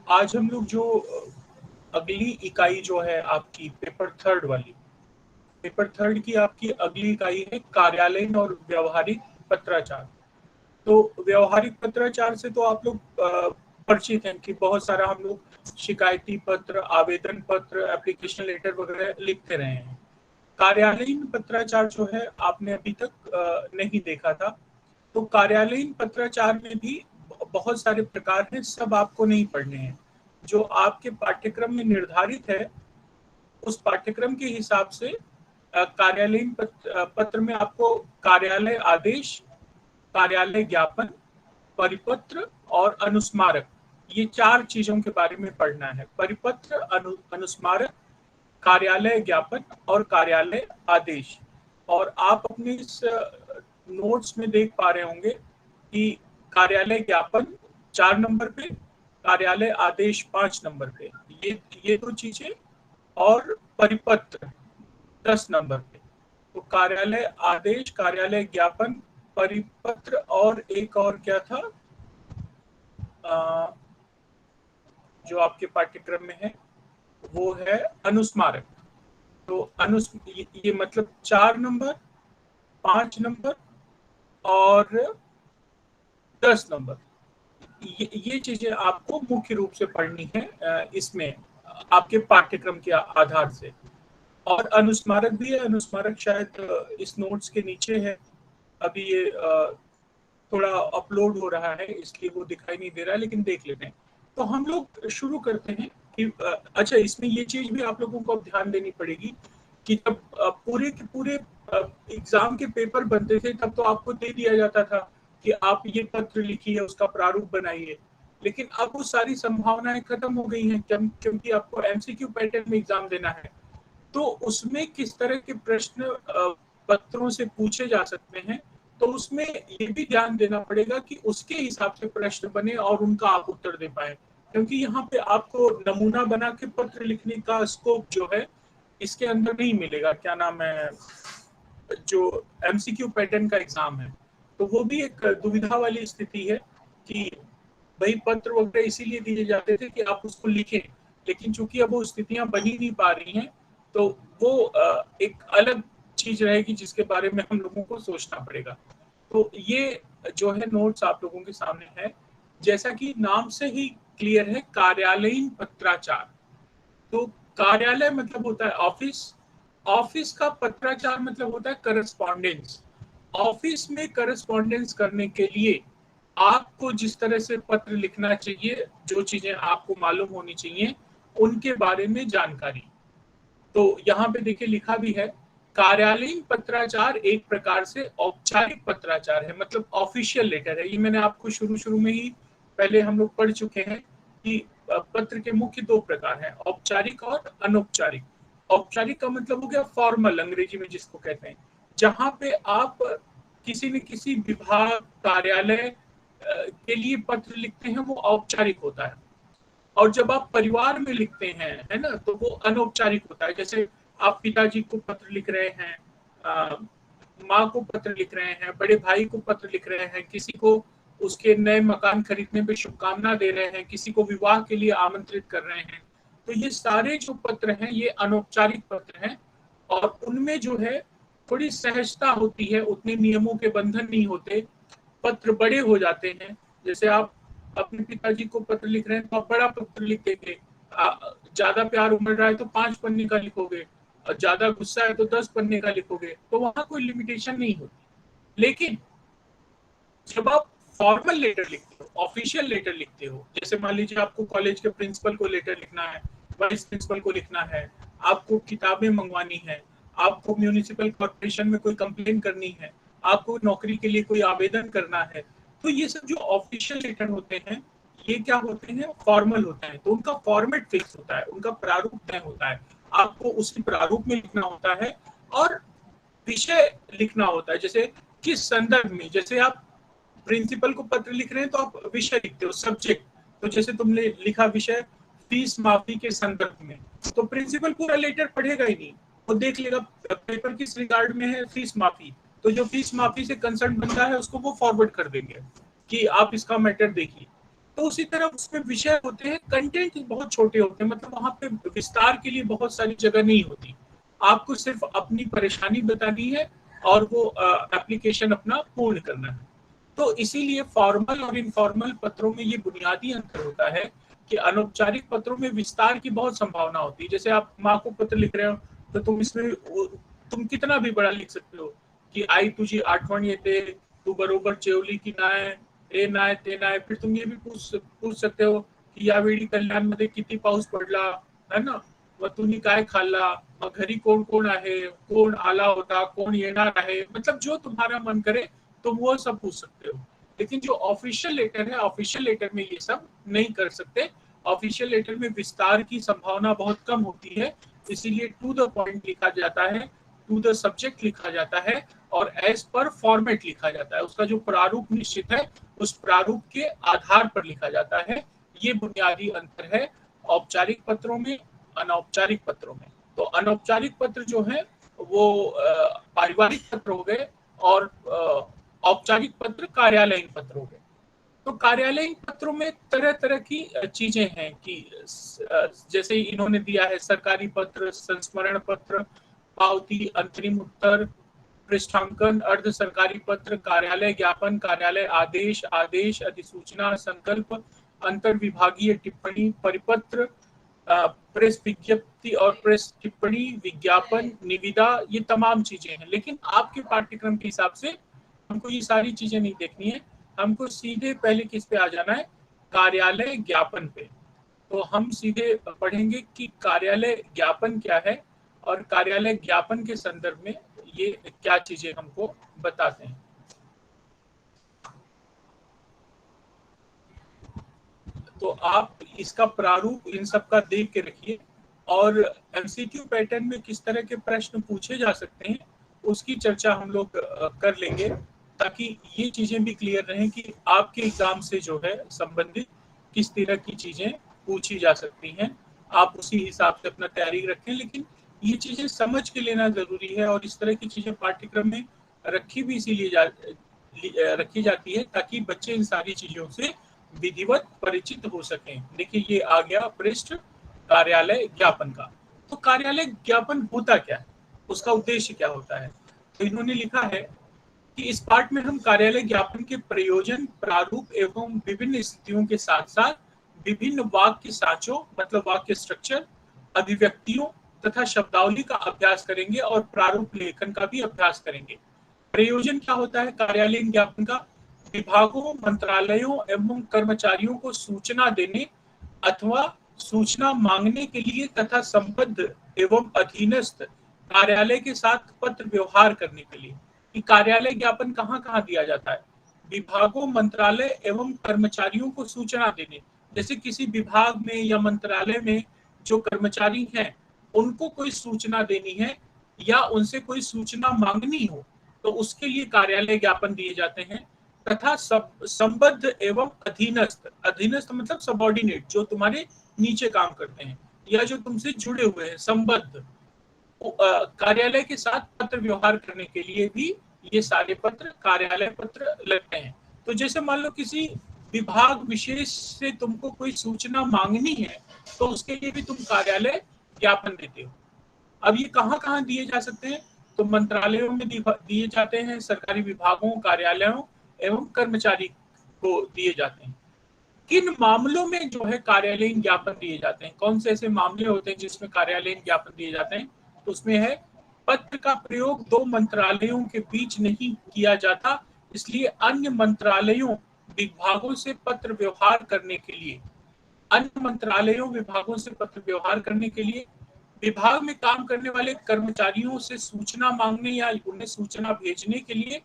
आज हम लोग जो अगली इकाई जो है आपकी पेपर थर्ड वाली, पेपर थर्ड की आपकी अगली इकाई है कार्यालयीन और व्यवहारिक पत्राचार। तो व्यवहारिक पत्राचार से तो आप लोग परिचित हैं कि बहुत सारा हम लोग शिकायती पत्र, आवेदन पत्र, एप्लीकेशन लेटर वगैरह लिखते रहे हैं। कार्यालयीन पत्राचार जो है आपने अभी तक नहीं देखा था। तो कार्यालयीन पत्राचार में भी बहुत सारे प्रकार हैं, सब आपको नहीं पढ़ने हैं। जो आपके पाठ्यक्रम में निर्धारित है उस पाठ्यक्रम के हिसाब से कार्यालयीन पत्र में आपको कार्यालय आदेश, कार्यालय ज्ञापन, परिपत्र और अनुस्मारक, ये 4 चीजों के बारे में पढ़ना है। परिपत्र, अनुस्मारक, कार्यालय ज्ञापन और कार्यालय आदेश। और आप अपने इस नोट्स में देख पा रहे होंगे कि कार्यालय ज्ञापन 4 नंबर पे, कार्यालय आदेश 5 नंबर पे, ये 2 चीजें, और परिपत्र 10 नंबर पे। तो कार्यालय आदेश, कार्यालय ज्ञापन, परिपत्र और एक और क्या था जो आपके पाठ्यक्रम में है वो है अनुस्मारक। तो ये मतलब 4 नंबर, 5 नंबर और 10 नंबर, ये चीजें आपको मुख्य रूप से पढ़नी है इसमें आपके पाठ्यक्रम के आधार से। और अनुस्मारक भी है, अनुस्मारक शायद इस नोट्स के नीचे है। अभी ये थोड़ा अपलोड हो रहा है इसलिए वो दिखाई नहीं दे रहा है, लेकिन देख लेते हैं। तो हम लोग शुरू करते हैं कि अच्छा, इसमें ये चीज भी आप लोगों को अब ध्यान देनी पड़ेगी कि जब पूरे के पूरे एग्जाम के पेपर बनते थे तब तो आपको दे दिया जाता था कि आप ये पत्र लिखिए, उसका प्रारूप बनाइए। लेकिन अब वो सारी संभावनाएं खत्म हो गई हैं क्योंकि आपको एमसीक्यू पैटर्न में एग्जाम देना है। तो उसमें किस तरह के प्रश्न पत्रों से पूछे जा सकते हैं, तो उसमें ये भी ध्यान देना पड़ेगा कि उसके हिसाब से प्रश्न बने और उनका आप उत्तर दे पाए। क्योंकि यहाँ पे आपको नमूना बना के पत्र लिखने का स्कोप जो है इसके अंदर नहीं मिलेगा। क्या नाम है, जो एमसीक्यू पैटर्न का एग्जाम है, तो वो भी एक दुविधा वाली स्थिति है कि भाई पत्र वगैरह इसीलिए दिए जाते थे कि आप उसको लिखें, लेकिन चूंकि अब वो स्थितियां बनी नहीं पा रही हैं तो वो एक अलग चीज रहेगी जिसके बारे में हम लोगों को सोचना पड़ेगा। तो ये जो है नोट्स आप लोगों के सामने है। जैसा कि नाम से ही क्लियर है, कार्यालयीन पत्राचार। तो कार्यालय मतलब होता है ऑफिस, ऑफिस का पत्राचार मतलब होता है करस्पॉन्डेंस। ऑफिस में करस्पॉन्डेंस करने के लिए आपको जिस तरह से पत्र लिखना चाहिए, जो चीजें आपको मालूम होनी चाहिए उनके बारे में जानकारी। तो यहाँ पे देखिए लिखा भी है, कार्यालयीन पत्राचार एक प्रकार से औपचारिक पत्राचार है, मतलब ऑफिशियल लेटर है। ये मैंने आपको शुरू शुरू में ही पहले हम लोग पढ़ चुके हैं कि पत्र के मुख्य 2 प्रकार हैं, औपचारिक और अनौपचारिक। औपचारिक का मतलब हो गया फॉर्मल, अंग्रेजी में जिसको कहते हैं, जहां पे आप किसी न किसी विभाग, कार्यालय के लिए पत्र लिखते हैं, वो औपचारिक होता है। और जब आप परिवार में लिखते हैं, है ना, तो वो अनौपचारिक होता है। जैसे आप पिताजी को पत्र लिख रहे हैं, माँ को पत्र लिख रहे हैं, बड़े भाई को पत्र लिख रहे हैं, किसी को उसके नए मकान खरीदने पे शुभकामना दे रहे हैं, किसी को विवाह के लिए आमंत्रित कर रहे हैं। तो ये सारे जो पत्र हैं ये अनौपचारिक पत्र हैं, और उनमें जो है थोड़ी सहजता होती है, उतने नियमों के बंधन नहीं होते, पत्र बड़े हो जाते हैं। जैसे आप अपने पिताजी को पत्र लिख रहे हैं तो आप बड़ा पत्र लिख देंगे, ज्यादा प्यार उमड़ रहा है तो 5 पन्ने का लिखोगे, और ज्यादा गुस्सा है तो 10 पन्ने का लिखोगे, तो वहां कोई लिमिटेशन नहीं होती। लेकिन जब आप फॉर्मल लेटर लिखते हो, ऑफिशियल लेटर लिखते हो, जैसे मान लीजिए आपको कॉलेज के प्रिंसिपल को लेटर लिखना है, वाइस प्रिंसिपल को लिखना है, आपको किताबें मंगवानी है, आपको म्यूनिसिपल कॉर्पोरेशन में कोई कंप्लेन करनी है, आपको नौकरी के लिए कोई आवेदन करना है, तो ये सब जो ऑफिशियल लेटर होते हैं ये क्या होते हैं, फॉर्मल होते हैं। तो उनका फॉर्मेट फिक्स होता है, उनका प्रारूप तय होता है, आपको उसी प्रारूप में लिखना होता है। और विषय लिखना होता है, जैसे किस संदर्भ में, जैसे आप प्रिंसिपल को पत्र लिख रहे हैं तो आप विषय लिखते हो, सब्जेक्ट। तो जैसे तुमने लिखा विषय फीस माफी के संदर्भ में, तो प्रिंसिपल पूरा लेटर पढ़ेगा ही नहीं, वो देख लेगा पेपर किस रिगार्ड में है, फीस माफी। तो जो फीस माफी से कंसर्न बनता है उसको वो फॉरवर्ड कर देंगे कि आप इसका मैटर देखिए। तो उसी तरह उसमें विषय होते हैं, कंटेंट बहुत छोटे होते हैं, मतलब वहां पे विस्तार के लिए बहुत सारी जगह नहीं होती। आपको सिर्फ अपनी परेशानी बतानी है और वो एप्लीकेशन अपना पूर्ण करना है। तो इसीलिए फॉर्मल और इनफॉर्मल पत्रों में ये बुनियादी अंतर होता है कि अनौपचारिक पत्रों में विस्तार की बहुत संभावना होती है। जैसे आप माँ को पत्र लिख रहे हो तो तुम इसमें तुम कितना भी बड़ा लिख सकते हो कि आई तुझी आठवण येते, तू बरोबर जेवली की नाय, ए नाय ते नाय। फिर तुम ये भी पूछ सकते हो की यावेळी कल्याणमध्ये किती पाऊस पडला, है ना, मग तुम्ही काय खाल्ला, मग घरी कोण कोण आहे, कोण आला होता, कोण येणार आहे, मतलब जो तुम्हारा मन करे तुम वो सब पूछ सकते हो। लेकिन जो ऑफिशियल लेटर है, ऑफिशियल लेटर में ये सब नहीं कर सकते। ऑफिशियल लेटर में विस्तार की संभावना बहुत कम होती है, इसीलिए टू द पॉइंट लिखा जाता है, टू द सब्जेक्ट लिखा जाता है और एज पर फॉर्मेट लिखा जाता है। उसका जो प्रारूप निश्चित है उस प्रारूप के आधार पर लिखा जाता है। ये बुनियादी अंतर है औपचारिक पत्रों में, अनौपचारिक पत्रों में। तो अनौपचारिक पत्र जो है वो पारिवारिक पत्र हो गए और औपचारिक पत्र कार्यालयीन पत्र हो गए। तो कार्यालयीन पत्रों में तरह तरह की चीजें हैं कि जैसे इन्होंने दिया है सरकारी पत्र, संस्मरण पत्र, पावती, अंतरिम उत्तर, पृष्ठांकन, अर्ध सरकारी पत्र, कार्यालय ज्ञापन, कार्यालय आदेश, आदेश अधिसूचना, संकल्प, अंतर विभागीय टिप्पणी, परिपत्र, प्रेस विज्ञप्ति और प्रेस टिप्पणी, विज्ञापन, निविदा, ये तमाम चीजें हैं। लेकिन आपके पाठ्यक्रम के हिसाब से हमको ये सारी चीजें नहीं देखनी है, हमको सीधे पहले किस पे आ जाना है, कार्यालय ज्ञापन पे। तो हम सीधे पढ़ेंगे कि कार्यालय ज्ञापन क्या है और कार्यालय ज्ञापन के संदर्भ में ये क्या चीजें हमको बताते हैं। तो आप इसका प्रारूप इन सब का देख के रखिए और एमसीक्यू पैटर्न में किस तरह के प्रश्न पूछे जा सकते हैं उसकी चर्चा हम लोग कर लेंगे, ताकि ये चीजें भी क्लियर रहें कि आपके एग्जाम से जो है संबंधित किस तरह की चीजें पूछी जा सकती हैं। आप उसी हिसाब से अपना तैयारी रखें, लेकिन ये चीजें समझ के लेना जरूरी है और इस तरह की चीजें पाठ्यक्रम में रखी भी इसीलिए रखी जाती है ताकि बच्चे इन सारी चीजों से विधिवत परिचित हो सकें। देखिए ये आ गया पृष्ठ कार्यालय ज्ञापन का। तो कार्यालय ज्ञापन होता क्या है, उसका उद्देश्य क्या होता है। तो इन्होंने लिखा है कि इस पाठ में हम कार्यालय ज्ञापन के प्रयोजन, प्रारूप एवं विभिन्न स्थितियों के साथ साथ विभिन्न वाक्य साँचों मतलब वाक्य स्ट्रक्चर, अभिव्यक्तियों तथा शब्दावली का अभ्यास करेंगे और प्रारूप लेखन का भी अभ्यास करेंगे। प्रयोजन क्या होता है कार्यालयीन ज्ञापन का, विभागों, मंत्रालयों एवं कर्मचारियों को सूचना देने अथवा सूचना मांगने के लिए तथा संबद्ध एवं अधीनस्थ कार्यालय के साथ पत्र व्यवहार करने के लिए। कि कार्यालय ज्ञापन कहाँ कहाँ दिया जाता है, विभागों, मंत्रालय एवं कर्मचारियों को सूचना देने। जैसे किसी विभाग में या मंत्रालय में जो कर्मचारी हैं उनको कोई सूचना देनी है या उनसे कोई सूचना मांगनी हो तो उसके लिए कार्यालय ज्ञापन दिए जाते हैं। तथा संबद्ध एवं अधीनस्थ, अधीनस्थ मतलब सबऑर्डिनेट, जो तुम्हारे नीचे काम करते हैं या जो तुमसे जुड़े हुए हैं, संबद्ध कार्यालय के साथ पत्र व्यवहार करने के लिए भी ये सारे पत्र कार्यालय पत्र लगते हैं। तो जैसे मान लो किसी विभाग विशेष से तुमको कोई सूचना मांगनी है तो उसके लिए भी तुम कार्यालय ज्ञापन देते हो। अब ये कहाँ कहाँ दिए जा सकते हैं, तो मंत्रालयों में दिए जाते हैं, सरकारी विभागों, कार्यालयों एवं कर्मचारी को दिए जाते हैं। किन मामलों में जो है कार्यालयीन ज्ञापन दिए जाते हैं, कौन से ऐसे मामले होते हैं जिसमें कार्यालयीन ज्ञापन दिए जाते हैं, तो उसमें है पत्र का प्रयोग दो मंत्रालयों के बीच नहीं किया जाता, इसलिए अन्य मंत्रालयों विभागों से पत्र व्यवहार करने के लिए, अन्य मंत्रालयों विभागों से पत्र व्यवहार करने के लिए, विभाग में काम करने वाले कर्मचारियों से सूचना मांगने या उन्हें सूचना भेजने के लिए,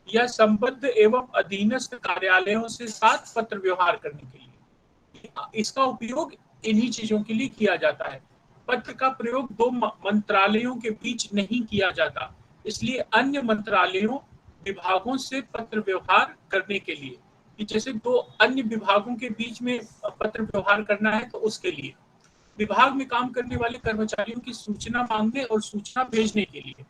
या संबद्ध एवं अधीनस्थ कार्यालयों से साथ पत्र व्यवहार करने के लिए। इसका उपयोग इन्हीं चीजों के लिए किया जाता है। पत्र का प्रयोग दो मंत्रालयों के बीच नहीं किया जाता, इसलिए अन्य मंत्रालयों विभागों से पत्र व्यवहार करने के लिए, कि जैसे दो अन्य विभागों के बीच में पत्र व्यवहार करना है तो उसके लिए, विभाग में काम करने वाले कर्मचारियों की सूचना मांगने और सूचना भेजने के लिए,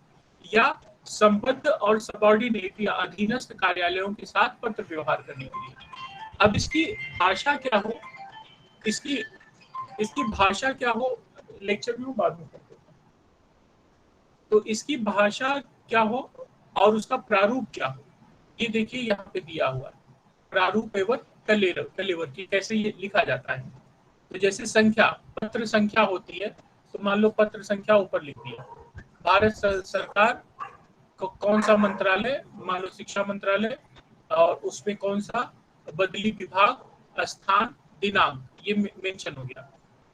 या संबद्ध और सबऑर्डिनेट या अधीनस्थ कार्यालयों के साथ पत्र व्यवहार करने के लिए। अब इसकी भाषा क्या हो, इसकी भाषा क्या हो, लेक्चर में बाद में करते हैं। तो इसकी भाषा क्या हो और उसका प्रारूप क्या हो, ये देखिए यहाँ पे दिया हुआ है। प्रारूप एवं कलेवर की कैसे ये लिखा जाता है। तो जैसे संख्या, पत्र संख्या होती है, तो मान लो पत्र संख्या ऊपर लिख दिया, भारत सरकार को कौन सा मंत्रालय, मान लो शिक्षा मंत्रालय, और उसमें कौन सा बदली विभाग, स्थान, दिनांक, ये मेंशन हो गया।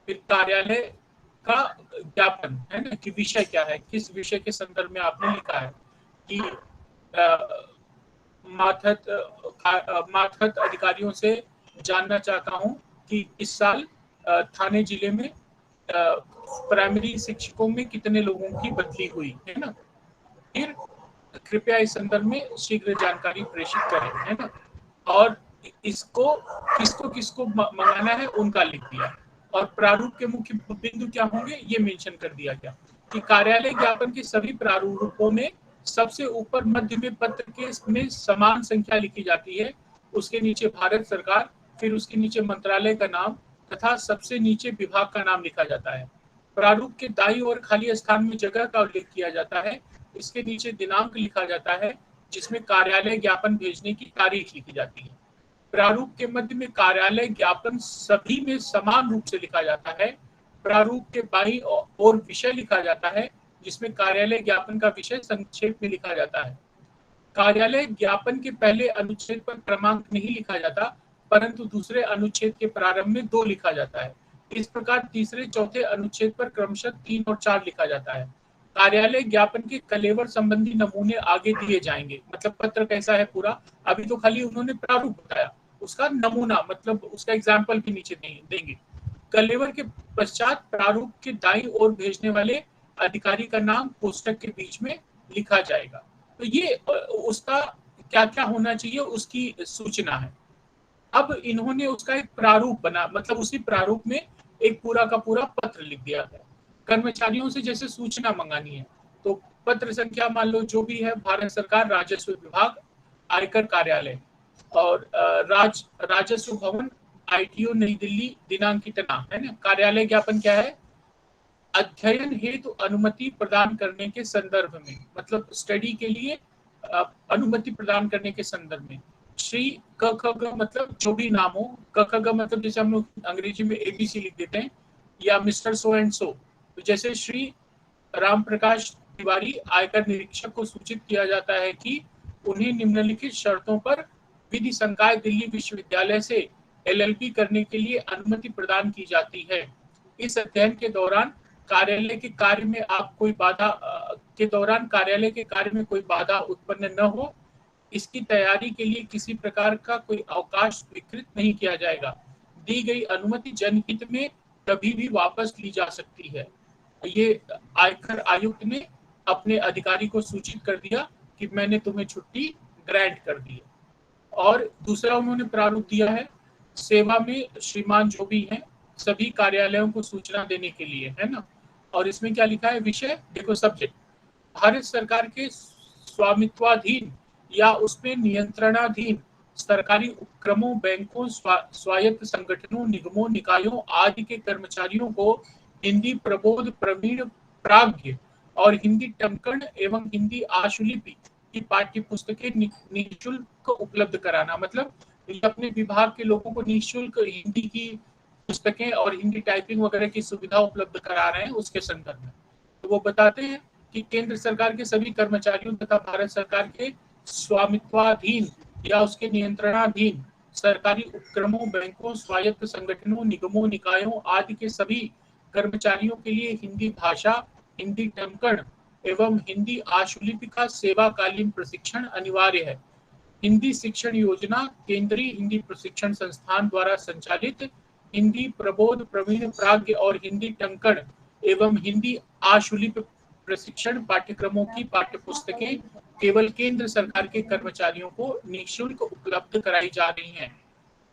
फिर कार्यालय का ज्ञापन है ना, कि विषय क्या है, किस विषय के संदर्भ में आपने लिखा है कि मातहत अधिकारियों से जानना चाहता हूं कि इस साल थाने जिले में प्राइमरी शिक्षकों में कितने लोगों की बदली हुई है ना। फिर कृपया इस संदर्भ में शीघ्र जानकारी प्रेषित करें, है ना। और इसको किसको किसको मंगाना है उनका लिख दिया। और प्रारूप के मुख्य बिंदु क्या होंगे ये मेंशन कर दिया गया कि कार्यालय ज्ञापन के सभी प्रारूपों में सबसे ऊपर मध्य में पत्र के में समान संख्या लिखी जाती है, उसके नीचे भारत सरकार, फिर उसके नीचे मंत्रालय का नाम तथा सबसे नीचे विभाग का नाम लिखा जाता है। प्रारूप के दाईं ओर खाली स्थान में जगह का उल्लेख किया जाता है, इसके नीचे दिनांक लिखा जाता है जिसमें कार्यालय ज्ञापन भेजने की तारीख लिखी जाती है। प्रारूप के मध्य में कार्यालय ज्ञापन सभी में समान रूप से लिखा जाता है। प्रारूप के बाईं ओर विषय लिखा जाता है जिसमें कार्यालय ज्ञापन का विषय संक्षेप में लिखा जाता है। कार्यालय ज्ञापन के पहले अनुच्छेद पर क्रमांक नहीं लिखा जाता, परंतु दूसरे अनुच्छेद के प्रारंभ में 2 लिखा जाता है। इस प्रकार तीसरे चौथे अनुच्छेद पर क्रमशः 3 और 4 लिखा जाता है। कार्यालय ज्ञापन के कलेवर संबंधी नमूने आगे दिए जाएंगे, मतलब पत्र कैसा है पूरा, अभी तो खाली उन्होंने प्रारूप बताया, उसका नमूना मतलब उसका एग्जाम्पल भी नीचे देंगे। कलेवर के पश्चात प्रारूप के दाईं ओर भेजने वाले अधिकारी का नाम पुस्तक के बीच में लिखा जाएगा। तो ये उसका क्या क्या होना चाहिए उसकी सूचना है। अब इन्होंने उसका एक प्रारूप बना, मतलब उसी प्रारूप में एक पूरा का पूरा पत्र लिख दिया है। कर्मचारियों से जैसे सूचना मंगानी है तो पत्र संख्या मान लो जो भी है, भारत सरकार राजस्व विभाग आयकर कार्यालय और राजस्व भवन ITO नई दिल्ली, दिनांक इतना, है ना। कार्यालय ज्ञापन क्या है, अध्ययन हेतु अनुमति प्रदान करने के संदर्भ में, मतलब स्टडी के लिए अनुमति प्रदान करने के संदर्भ में। श्री क ख ग मतलब जो भी नाम हो, क ख ग मतलब जैसे हम लोग अंग्रेजी में ABC लिख देते हैं, या मिस्टर सो एंड सो, तो जैसे श्री राम प्रकाश तिवारी आयकर निरीक्षक को सूचित किया जाता है कि उन्हें निम्नलिखित शर्तों पर विधि संकाय दिल्ली विश्वविद्यालय से LLB करने के लिए अनुमति प्रदान की जाती है। इस अध्ययन के दौरान कार्यालय के कार्य में आप कोई बाधा कार्यालय के कार्य में कोई बाधा उत्पन्न न हो, इसकी तैयारी के लिए किसी प्रकार का कोई अवकाश स्वीकृत नहीं किया जाएगा। दी गई अनुमति जनहित में कभी भी वापस ली जा सकती है। ये आयकर आयुक्त ने अपने अधिकारी को सूचित कर दिया कि मैंने तुम्हें छुट्टी ग्रांट कर दी है। और दूसरा उन्होंने प्रारूप दिया है, सेवा में श्रीमान जो भी हैं सभी कार्यालयों को सूचना देने के लिए, है ना। और इसमें क्या लिखा है, विषय देखो, सब्जेक्ट भारत सरकार के स्वामित्वाधीन या उसमें नियंत्रणाधीन सरकारी उपक्रमों, बैंकों, स्वायत्त संगठनों, निगमों, निकायों आदि के कर्मचारियों को हिंदी प्रबोध, प्रवीण, प्राज्ञ और हिंदी टंकण एवं हिंदी आशुलिपि की पाठ्य पुस्तकें निःशुल्क उपलब्ध कराना, मतलब अपने विभाग के लोगों को निःशुल्क हिंदी की पुस्तकें और हिंदी टाइपिंग वगैरह की सुविधा उपलब्ध करा रहे हैं उसके संदर्भ में। तो वो बताते हैं कि केंद्र सरकार के सभी कर्मचारियों तथा भारत सरकार के स्वामित्वाधीन या उसके नियंत्रणाधीन सरकारी उपक्रमों, बैंकों, स्वायत्त संगठनों, निगमों, निकायों आदि के सभी कर्मचारियों के लिए हिंदी भाषा, हिंदी टंकण एवं हिंदी आशुलिपि का सेवाकालीन प्रशिक्षण अनिवार्य है। हिंदी शिक्षण योजना केंद्रीय हिंदी प्रशिक्षण संस्थान द्वारा संचालित हिंदी प्रबोध, प्रवीण, प्राज्ञ और हिंदी टंकण एवं हिंदी आशुलिपि प्रशिक्षण पाठ्यक्रमों की पाठ्यपुस्तकें केवल केंद्र सरकार के कर्मचारियों को निःशुल्क उपलब्ध कराई जा रही हैं।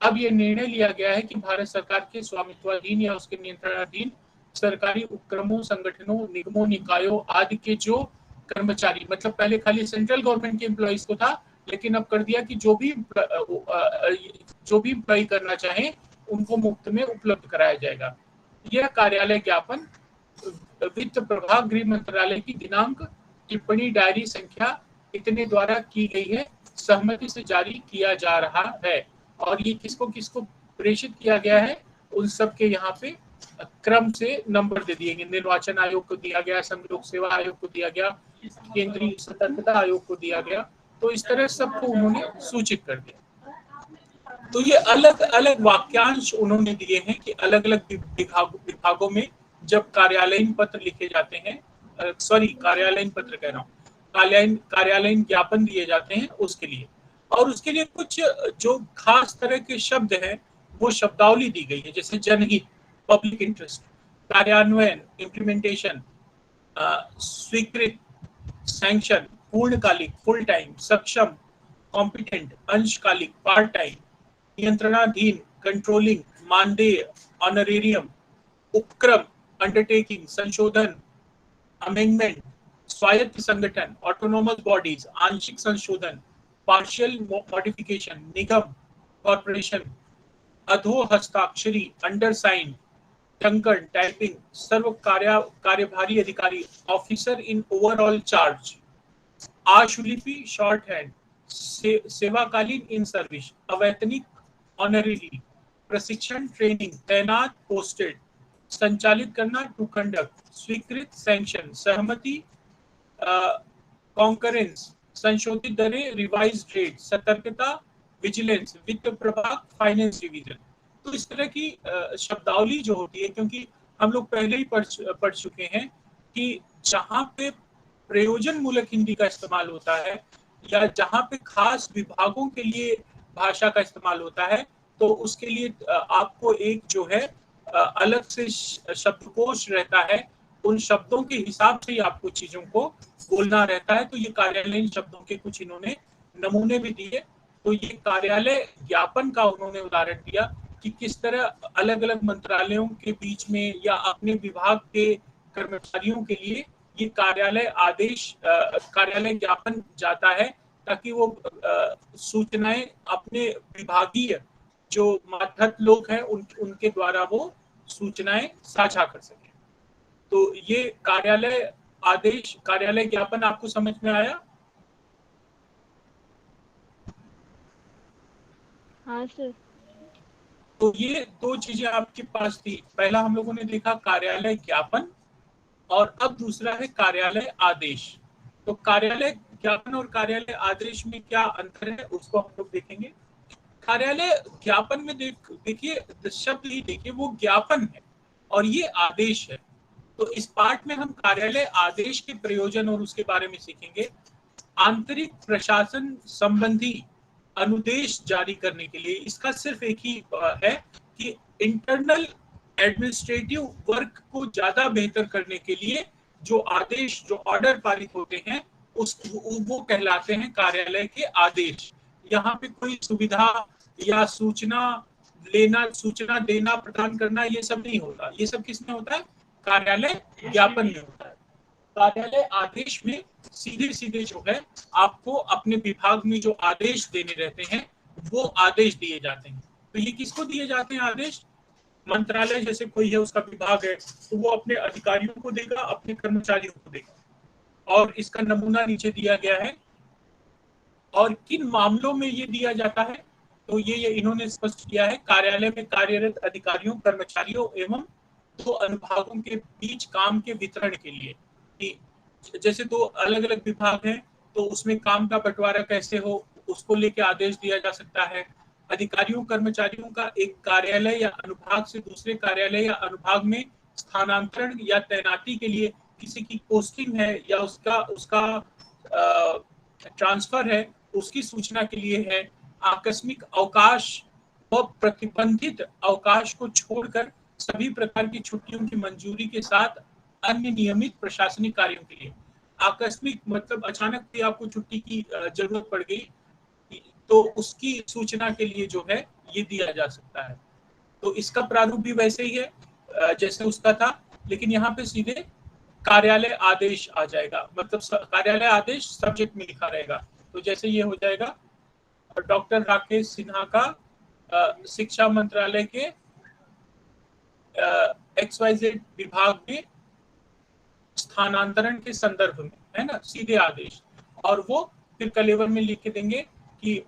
अब यह निर्णय लिया गया है कि भारत सरकार के स्वामित्वाधीन या उसके नियंत्रणाधीन सरकारी उपक्रमों, संगठनों, निगमों, निकायों आदि के जो कर्मचारी, मतलब पहले खाली सेंट्रल गवर्नमेंट के एम्प्लॉइज को था, लेकिन अब कर दिया कि जो भी एम्प्लॉय करना चाहे उनको मुफ्त में उपलब्ध कराया जाएगा। यह कार्यालय ज्ञापन वित्त प्रभाग गृह मंत्रालय की दिनांक टिप्पणी डायरी संख्या इतने द्वारा की गई है, सहमति से जारी किया जा रहा है। और ये किसको किसको प्रेषित किया गया है, उन सब के यहाँ पे क्रम से नंबर दे दिए गए। निर्वाचन आयोग को दिया गया, संघ लोक सेवा आयोग को दिया गया, केंद्रीय सतर्कता आयोग को दिया गया। तो इस तरह सबको उन्होंने सूचित कर दिया। तो ये अलग अलग वाक्यांश उन्होंने दिए हैं कि अलग अलग विभागों में जब कार्यालयीन पत्र लिखे जाते हैं, कार्यालयीन पत्र कह रहा हूँ, कार्यालयीन ज्ञापन दिए जाते हैं उसके लिए। और उसके लिए कुछ जो खास तरह के शब्द हैं वो शब्दावली दी गई है, जैसे जनहित, पब्लिक इंटरेस्ट, कार्यान्वयन, इम्प्लीमेंटेशन, स्वीकृत, सैंक्शन, पूर्णकालिक, फुल टाइम, सक्षम, कॉम्पिटेंट, अंशकालिक, पार्ट टाइम, नियंत्रणाधीन, कंट्रोलिंग, मानदेय, ऑनरेरियम, उपक्रम, अंडरटेकिंग, संशोधन, अमेंडमेंट, स्वायत्त संगठन, ऑटोनोमस बॉडीज, आंशिक संशोधन, पार्शियल मॉडिफिकेशन, निगम, कॉर्पोरेशन, अधो हस्ताक्षरी, अंडरसाइन, टंकन, टाइपिंग, सर्व कार्यभारी अधिकारी, ऑफिसर इन ओवरऑल चार्ज, आशुलिपि, शॉर्ट हैंड, सेवाकालीन इन सर्विस, अवैतनिक, ऑनरेरी, प्रशिक्षण, ट्रेनिंग, तैनात, पोस्टेड, संचालित करना, टू कंडक्ट, स्वीकृत, सैंक्शन, सहमति, कॉन्करेंस, संशोधित दरें, रिवाइज रेट, सतर्कता, विजिलेंस, वित्त प्रभाग, फाइनेंस डिवीजन। तो इस तरह की शब्दावली जो होती है, क्योंकि हम लोग पहले ही पढ़ चुके हैं कि जहां पे प्रयोजन मूलक हिंदी का इस्तेमाल होता है या जहां पे खास विभागों के लिए भाषा का इस्तेमाल होता है, तो उसके लिए आपको एक जो है अलग से शब्दकोश रहता है, उन शब्दों के हिसाब से ही आपको चीजों को बोलना रहता है। तो ये कार्यालयीन शब्दों के कुछ इन्होंने नमूने भी दिए। तो ये कार्यालय ज्ञापन का उन्होंने उदाहरण दिया कि किस तरह अलग अलग मंत्रालयों के बीच में या अपने विभाग के कर्मचारियों के लिए ये कार्यालय आदेश, कार्यालय ज्ञापन जाता है, ताकि वो सूचनाएं अपने विभागीय जो मातहत लोग हैं उनके द्वारा वो सूचनाएं साझा कर सके। तो ये कार्यालय आदेश, कार्यालय ज्ञापन आपको समझ में आया? हाँ सर। तो ये दो चीजें आपके पास थी। पहला हम लोगों ने देखा कार्यालय ज्ञापन, और अब दूसरा है कार्यालय आदेश। तो कार्यालय ज्ञापन और कार्यालय आदेश में क्या अंतर है उसको हम लोग देखेंगे। कार्यालय ज्ञापन में देखिए शब्द ही देखिए, वो ज्ञापन है और ये आदेश है। तो इस पार्ट में हम कार्यालय आदेश के प्रयोजन और उसके बारे में सीखेंगे। आंतरिक प्रशासन संबंधी अनुदेश जारी करने के लिए इसका सिर्फ एक ही है कि इंटरनल एडमिनिस्ट्रेटिव वर्क को ज्यादा बेहतर करने के लिए जो आदेश, जो ऑर्डर पारित होते हैं वो कहलाते हैं कार्यालय के आदेश। यहाँ पे कोई सुविधा या सूचना लेना, सूचना देना, प्रदान करना, ये सब नहीं होता। ये सब किसमें होता है? कार्यालय ज्ञापन में होता है। कार्यालय आदेश में सीधे सीधे जो है आपको अपने विभाग में जो आदेश देने रहते हैं वो आदेश दिए जाते हैं। तो ये किसको दिए जाते हैं आदेश? मंत्रालय जैसे कोई है, उसका विभाग है, तो वो अपने अधिकारियों को देगा, अपने कर्मचारियों को देगा। और इसका नमूना नीचे दिया गया है। और किन मामलों में ये दिया जाता है, तो ये इन्होंने स्पष्ट किया है। कार्यालय में कार्यरत अधिकारियों, कर्मचारियों एवं दो अनुभागों के बीच काम के वितरण के लिए, जैसे दो अलग अलग विभाग हैं तो उसमें काम का बंटवारा कैसे हो, उसको लेके आदेश दिया जा सकता है। अधिकारियों कर्मचारियों का एक कार्यालय या अनुभाग से दूसरे कार्यालय या अनुभाग में स्थानांतरण या तैनाती के लिए, किसी की पोस्टिंग है या उसका ट्रांसफर है, उसकी सूचना के लिए है। आकस्मिक अवकाश व प्रतिबंधित अवकाश को छोड़कर सभी प्रकार की छुट्टियों की मंजूरी के साथ अन्य नियमित प्रशासनिक कार्यों के लिए। आकस्मिक मतलब अचानक से आपको छुट्टी की जरूरत पड़ गई, तो उसकी सूचना के लिए जो है ये दिया जा सकता है। तो इसका प्रारूप भी वैसे ही है जैसे उसका था, लेकिन यहाँ पे सीधे कार्यालय आदेश आ जाएगा। मतलब कार्यालय आदेश सब्जेक्ट में लिखा रहेगा। तो जैसे ये हो जाएगा डॉक्टर राकेश सिन्हा का शिक्षा मंत्रालय के XYZ विभाग में स्थानांतरण के संदर्भ में, है ना, सीधे आदेश। और वो फिर कलेवर में लिख के देंगे कि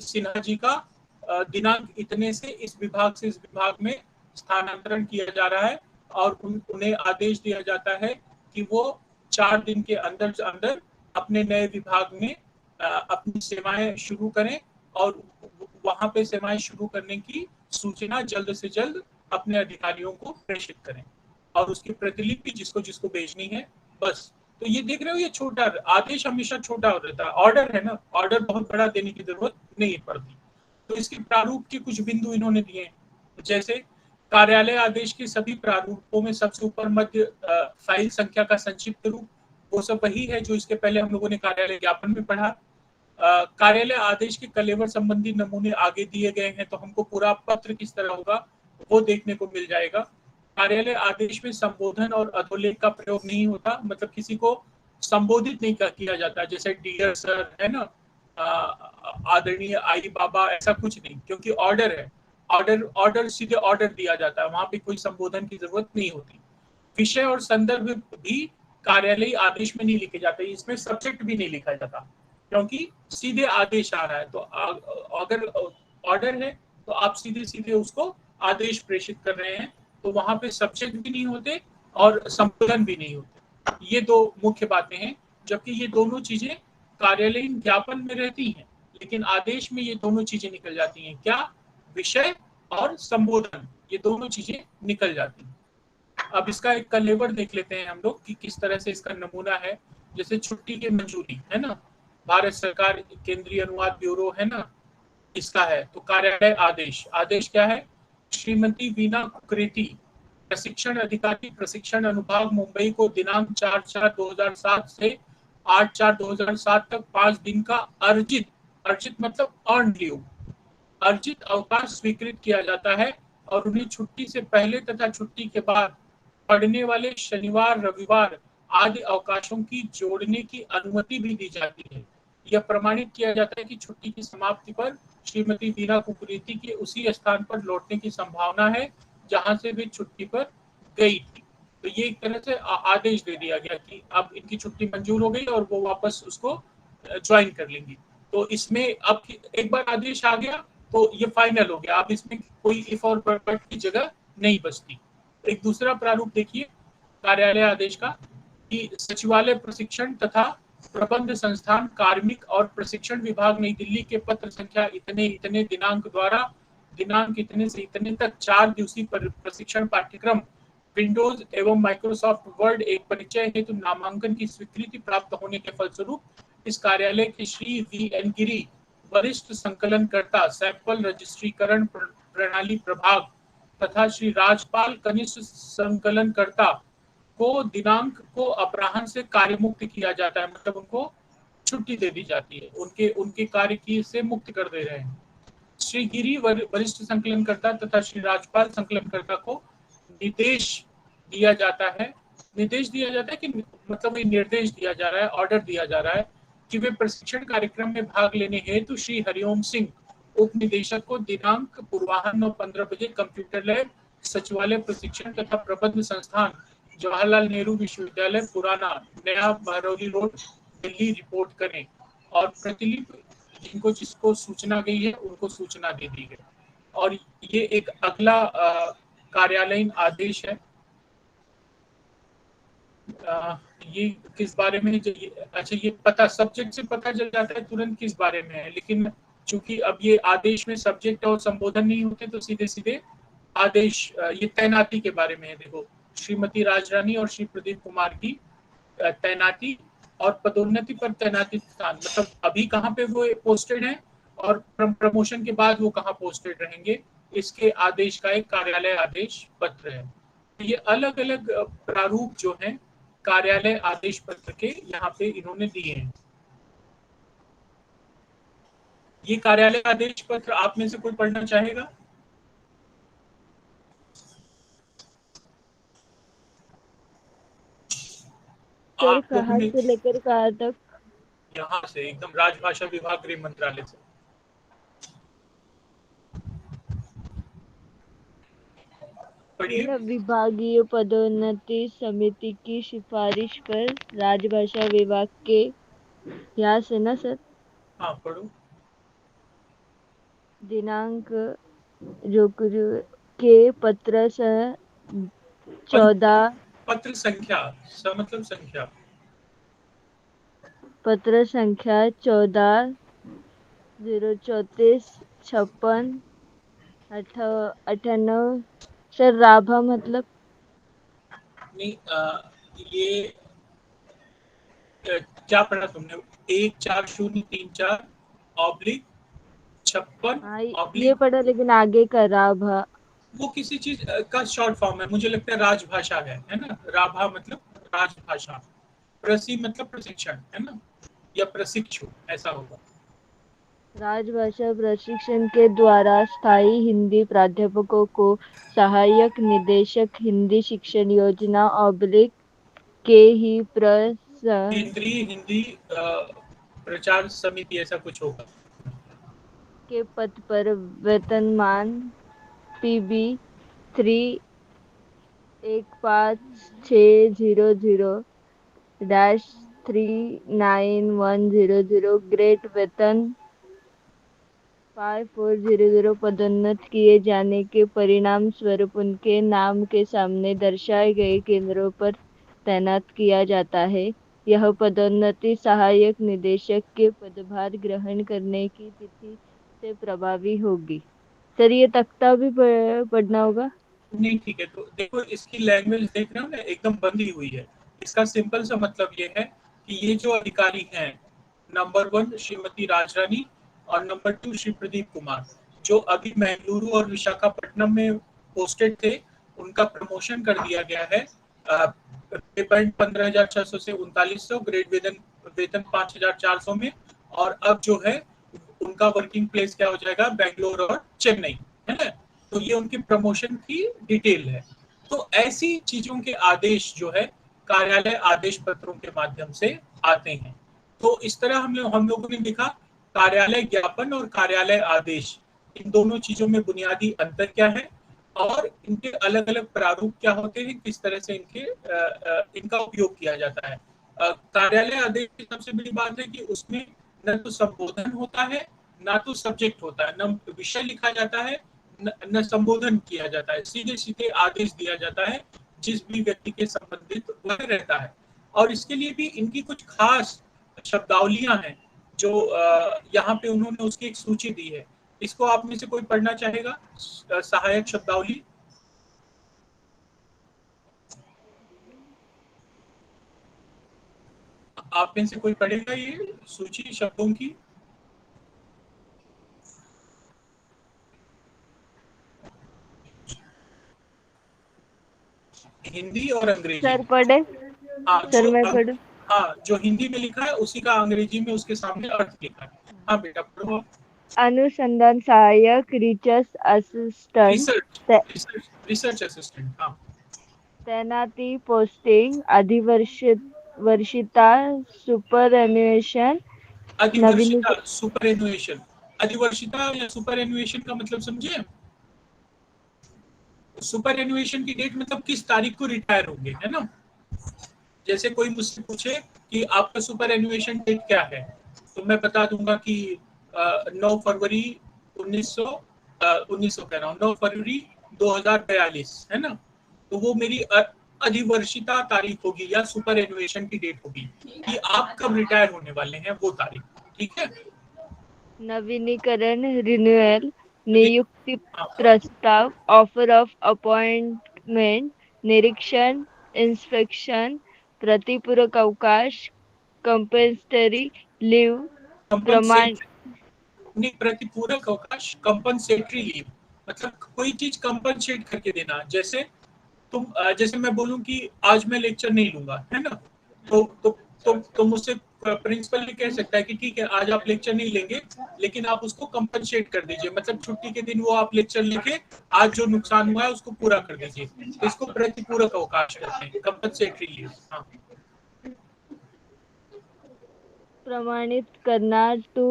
सिन्हा जी का दिनांक इतने से इस विभाग से इस विभाग में स्थानांतरण किया जा रहा है, और उन्हें आदेश दिया जाता है कि वो 4 दिन के अंदर अंदर अपने नए विभाग में अपनी सेवाएं शुरू करें, और वहां पे सेवाएं शुरू करने की सूचना जल्द से जल्द अपने अधिकारियों को प्रेषित करें, और उसकी प्रतिलिपि जिसको जिसको भेजनी है, बस। तो ये देख रहे हो, ये छोटा आदेश हमेशा छोटा रहता है, ऑर्डर है ना, ऑर्डर बहुत बड़ा देने की जरूरत नहीं पड़ती। तो इसके प्रारूप के कुछ बिंदु इन्होंने दिए हैं, जैसे कार्यालय आदेश के सभी प्रारूपों में सबसे ऊपर मध्य फाइल संख्या का संक्षिप्त रूप, वो सब वही है जो इसके पहले हम लोगों ने कार्यालय ज्ञापन में पढ़ा। कार्यालय आदेश के कलेवर संबंधी नमूने आगे दिए गए हैं, तो हमको पूरा पत्र किस तरह होगा वो देखने को मिल जाएगा। कार्यालय आदेश में संबोधन और अधोलेख का प्रयोग नहीं होता, मतलब किसी को संबोधित नहीं किया जाता, जैसे डियर सर, है ना, आदरणीय आई बाबा, ऐसा कुछ नहीं, क्योंकि ऑर्डर है। ऑर्डर सीधे ऑर्डर दिया जाता है, वहां पे कोई संबोधन की जरूरत नहीं होती। विषय और संदर्भ भी कार्यालयी आदेश में नहीं लिखे जाते, इसमें सब्जेक्ट भी नहीं लिखा जाता, क्योंकि सीधे आदेश आ रहा है। तो अगर ऑर्डर है तो आप सीधे सीधे उसको आदेश प्रेषित कर रहे हैं, तो वहां पे सब्जेक्ट भी नहीं होते और संबोधन भी नहीं होते। ये दो मुख्य बातें हैं, जबकि ये दोनों चीजें कार्यालयीन ज्ञापन में रहती हैं, लेकिन आदेश में ये दोनों चीजें निकल जाती हैं। क्या? विषय और संबोधन, ये दोनों चीजें निकल जाती हैं। अब इसका एक कलेवर देख लेते हैं हम लोग कि किस तरह से इसका नमूना है। जैसे छुट्टी की मंजूरी, है ना, भारत सरकार केंद्रीय अनुवाद ब्यूरो, है ना, इसका है। तो कार्यालय आदेश, आदेश क्या है? श्रीमती वीना कुकरेती, प्रशिक्षण अधिकारी, प्रशिक्षण अनुभाग, मुंबई को दिनांक 4/4/2007 से 8/4/2007 तक 5 दिन का अर्जित, अर्जित मतलब अर्न लीव, अर्जित अवकाश स्वीकृत किया जाता है, और उन्हें छुट्टी से पहले तथा छुट्टी के बाद पड़ने वाले शनिवार रविवार आदि अवकाशों की जोड़ने की अनुमति भी दी जाती है। यह प्रमाणित किया जाता है कि छुट्टी की समाप्ति पर श्रीमती वीना कुकरेती के उसी स्थान पर लौटने की संभावना है जहां से वे छुट्टी पर गई थी। तो ये एक तरह से आदेश दे दिया गया कि अब इनकी छुट्टी मंजूर हो गई और वो वापस उसको ज्वाइन कर लेंगी। तो इसमें अब एक बार आदेश आ गया तो ये फाइनल हो गया, अब इसमें कोई इफ और बट की जगह नहीं बचती। एक दूसरा प्रारूप देखिए कार्यालय आदेश का, कि सचिवालय प्रशिक्षण तथा प्रबंध संस्थान कार्मिक और प्रशिक्षण विभाग नई दिल्ली के पत्र संख्या इतने इतने दिनांक द्वारा दिनांक इतने से इतने तक 4 दिवसीय प्रशिक्षण पाठ्यक्रम विंडोज एवं माइक्रोसॉफ्ट वर्ड एक परिचय हेतु नामांकन की स्वीकृति प्राप्त होने के फलस्वरूप इस कार्यालय के श्री VN गिरी, वरिष्ठ संकलनकर्ता, सैंपल रजिस्ट्रीकरण प्रणाली प्रभाग, तथा श्री राजपाल, कनिष्ठ संकलनकर्ता को दिनांक को अपराह्न से कार्य मुक्त किया जाता है, मतलब उनको छुट्टी दे दी जाती है, उनके उनके कार्य की से मुक्त कर दे रहे हैं। श्री गिरी वरिष्ठ संकलनकर्ता तथा श्री राजपाल संकलनकर्ता को निर्देश दिया जाता है, निर्देश दिया जाता है कि मतलब ये निर्देश दिया जा रहा है, ऑर्डर दिया जा रहा है कि वे प्रशिक्षण कार्यक्रम में भाग लेने हेतु श्री हरिओम सिंह उप निदेशक को दिनांक पूर्वाह्न 9:15 बजे कंप्यूटर लैब, सचिवालय प्रशिक्षण तथा प्रबंध संस्थान, जवाहरलाल नेहरू विश्वविद्यालय पुराना, नया बहरौली रोड, दिल्ली रिपोर्ट करें, और प्रतिलिपि जिनको जिसको सूचना गई है उनको सूचना दे दी गई। और ये एक अगला कार्यालयीन आदेश है। ये किस बारे में, अच्छा ये पता सब्जेक्ट से पता चल जाता है तुरंत किस बारे में है, लेकिन चूंकि अब ये आदेश में सब्जेक्ट और संबोधन नहीं होते तो सीधे सीधे आदेश, ये तैनाती के बारे में है। देखो, श्रीमती राजरानी और श्री प्रदीप कुमार की तैनाती और पदोन्नति पर तैनाती स्थान, मतलब अभी कहाँ पे वो पोस्टेड हैं और प्रमोशन के बाद वो कहाँ पोस्टेड रहेंगे, इसके आदेश का एक कार्यालय आदेश पत्र है। ये अलग अलग प्रारूप जो हैं कार्यालय आदेश पत्र के यहाँ पे इन्होंने दिए हैं। ये कार्यालय आदेश पत्र आप में से कोई पढ़ना चाहेगा? सर आप लोगों कहाँ में से लेकर कहाँ तक? यहाँ से एकदम राजभाषा विभाग, गृह मंत्रालय से। पढ़िए। मतलब विभागीय पदोन्नति समिति की सिफारिश पर राजभाषा विभाग के, यहाँ से ना सर, हाँ पढ़ो। दिनांक जो के पत्र से 14, पत्र संख्या, स मतलब संख्या, पत्र संख्या 14/034/56 सर, राभा मतलब नहीं ये क्या पढ़ा तुमने? 14034 ऑब्लिक 56 हाँ, ये ऑब्लिक, पढ़ा, लेकिन आगे का राभा। वो किसी चीज का शॉर्ट फॉर्म है, मुझे लगता है राजभाषा है ना। राभा मतलब राजभाषा, प्रसी मतलब प्रशिक्षण, है ना, या प्रशिक्षु, ऐसा होगा। राजभाषा प्रशिक्षण के द्वारा स्थायी हिंदी प्राध्यापकों को सहायक निदेशक हिंदी शिक्षण योजना ऑब्लिक के ही केंद्रीय हिंदी प्रचार समिति, ऐसा कुछ होगा। के पद पर वेतनमान PB 31560-39100 ग्रेड वेतन 5400 पदोन्नत किए जाने के परिणाम स्वरूप उनके नाम के सामने दर्शाए गए केंद्रों पर तैनात किया जाता है। यह पदोन्नति सहायक निदेशक के पदभार ग्रहण करने की तिथि से प्रभावी होगी। सर, ये तख्ता भी पढ़ना होगा। नहीं ठीक है, तो देखो इसकी लैंग्वेज देख रहे हो ना, एकदम बंधी हुई है। इसका सिंपल सा मतलब ये है कि ये जो अधिकारी हैं, नंबर 1 श्रीमती राजरानी और नंबर 2 श्री प्रदीप कुमार, जो अभी बेंगलुरु और विशाखापट्टनम में पोस्टेड थे, उनका प्रमोशन कर दिया गया है। पे पॉइंट 15,600 से 3900, ग्रेड वेतन वेतन 5,400 में। और अब जो है उनका वर्किंग प्लेस क्या हो जाएगा, बेंगलोर और चेन्नई, है ना। तो ये उनकी प्रमोशन की डिटेल है। तो ऐसी चीजों के आदेश जो है कार्यालय आदेश पत्रों के माध्यम से आते हैं। तो इस तरह हम लोगों ने देखा कार्यालय ज्ञापन और कार्यालय आदेश, इन दोनों चीजों में बुनियादी अंतर क्या है और इनके अलग अलग प्रारूप क्या होते हैं, किस तरह से इनका उपयोग किया जाता है। कार्यालय आदेश की सबसे बड़ी बात है कि उसमें न तो संबोधन होता है, ना तो सब्जेक्ट होता है, न विषय लिखा जाता है, न संबोधन किया जाता है, सीधे सीधे आदेश दिया जाता है जिस भी व्यक्ति के संबंधित वह रहता है। और इसके लिए भी इनकी कुछ खास शब्दावलियां हैं जो यहाँ पे उन्होंने उसकी एक सूची दी है। इसको आप में से कोई पढ़ना चाहेगा? सहायक शब्दावली। आप में से कोई पढ़ेगा ये सूची शब्दों की? हिंदी और अंग्रेजी सर में। पढ़े। हाँ सर, जो मैं पढ़ू। हाँ जो हिंदी में लिखा है उसी का अंग्रेजी में उसके सामने अर्थ लिखा है। हाँ बेटा पढ़ो। अनुसंधान सहायक, research assistant, research research assistant, हाँ। तैनाती, पोस्टिंग, अधिवर्षिता, सुपर एनुएशन, अधिवर्षिता, नवीनीकरण। सुपर एनुएशन। अधिवर्षिता या सुपर एनुएशन का मतलब समझे? सुपर एनुएशन की डेट मतलब किस तारीख को रिटायर होंगे, है ना। जैसे कोई मुझसे पूछे कि आपका सुपर एनुएशन डेट क्या है, तो मैं बता दूंगा कि 9 फरवरी 1900 कह रहा हूँ, 9 फरवरी 2042, है ना। तो वो मेरी अधिवर्षिता तारीख होगी या सुपर एनुएशन की डेट होगी कि आप कब रिटायर होने वाले हैं, वो तारीख। ठीक है। नवीनीकरण, रिन्यूअल, नियुक्ति हाँ, प्रस्ताव, ऑफर ऑफ अपॉइंटमेंट, निरीक्षण, इंस्पेक्शन, प्रतिपूरक अवकाश, कंपल्सरी लीव, प्रमाण। कंपनसेट नहीं, प्रतिपूरक अवकाश, कंपनसेटरी लीव, मतलब कोई चीज कंपनसेट करके देना। जैसे जैसे मैं बोलूं कि आज मैं लेक्चर नहीं लूंगा, है ना। तो मुझसे प्रिंसिपल ये कह सकता है कि ठीक है आज आप लेक्चर नहीं लेंगे, लेकिन आप उसको कंपनसेट कर दीजिए, मतलब छुट्टी के दिन वो आप लेक्चर लेके आज जो नुकसान हुआ है उसको पूरा कर दीजिए। तो इसको प्रतिपूरक अवकाश कहते हैं, कंपनसेटरी लीव। हाँ प्रमाणित करना, टू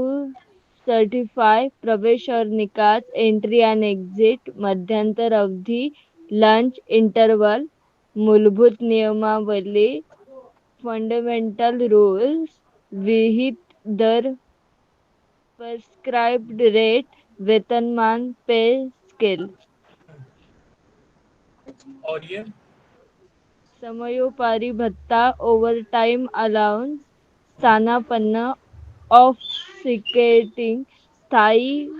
सर्टिफाई, प्रवेश और निकास, एंट्री एंड एग्जिट, मध्यांतर अवधि, लंच इंटरवल, मूलभूत नियमावली, फंडामेंटल रूल्स, विहित दर, प्रिस्क्राइब्ड रेट, वेतनमान, पे स्केल। और ये समयोपारी भत्ता, ओव्हरटाइम अलाउंस, स्थानापन्न, ऑफ सिकेटिंग, स्थायी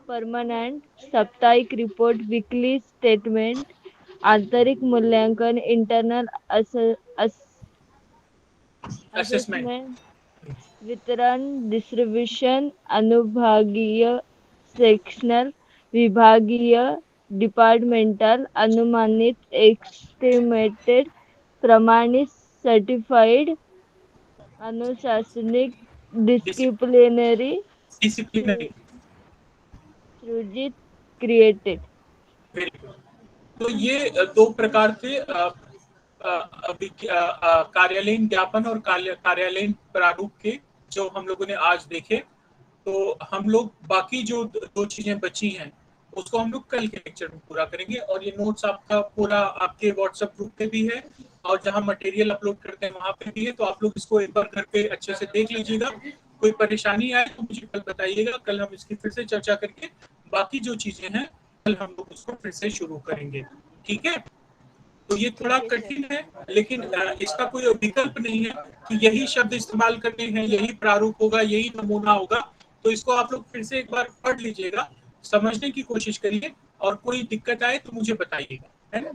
परमानेंट, साप्ताहिक रिपोर्ट, वीकली स्टेटमेंट, आंतरिक मूल्यांकन, इंटरनल असेसमेंट। असेसमेंट, वितरण, डिस्ट्रीब्यूशन, अनुभागीय, सेक्शनल, विभागीय, डिपार्टमेंटल, अनुमानित, एस्टिमेटेड, प्रमाणित, सर्टिफाइड, अनुशासनिक, डिसिप्लिनरी, डिसिप्लिनरी। सृजित, क्रिएटेड। Very good. तो ये दो प्रकार के कार्यालयीन ज्ञापन और कार्यालयीन प्रारूप के जो हम लोगों ने आज देखे। तो हम लोग बाकी जो दो चीजें बची हैं उसको हम लोग कल के लेक्चर में पूरा करेंगे। और ये नोट्स आपका पूरा आपके व्हाट्सएप ग्रुप पे भी है और जहां मटेरियल अपलोड करते हैं वहां पे भी है। तो आप लोग इसको एक बार घर पे अच्छे से देख लीजिएगा। कोई परेशानी आए तो मुझे कल बताइएगा। कल हम इसकी फिर से चर्चा करके बाकी जो चीजें हैं कल हम लोग उसको फिर से शुरू करेंगे। ठीक है। तो ये थोड़ा कठिन है लेकिन इसका कोई विकल्प नहीं है कि यही शब्द इस्तेमाल करने हैं, यही प्रारूप होगा, यही नमूना होगा। तो इसको आप लोग फिर से एक बार पढ़ लीजिएगा, समझने की कोशिश करिए और कोई दिक्कत आए तो मुझे बताइएगा, है ना।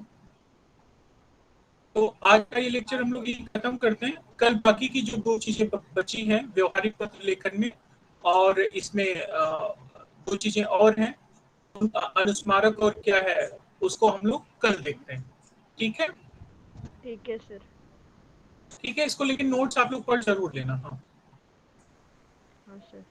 तो आज का ये लेक्चर हम लोग यही खत्म करते हैं। कल बाकी की जो दो चीजें बची हैं व्यवहारिक पत्र लेखन में और इसमें दो चीजें और हैं, अनुस्मारक और क्या है उसको हम लोग कल देखते हैं। ठीक है। ठीक है सर। ठीक है। इसको लेकिन नोट्स आप लोग पढ़ जरूर लेना। हाँ हाँ सर।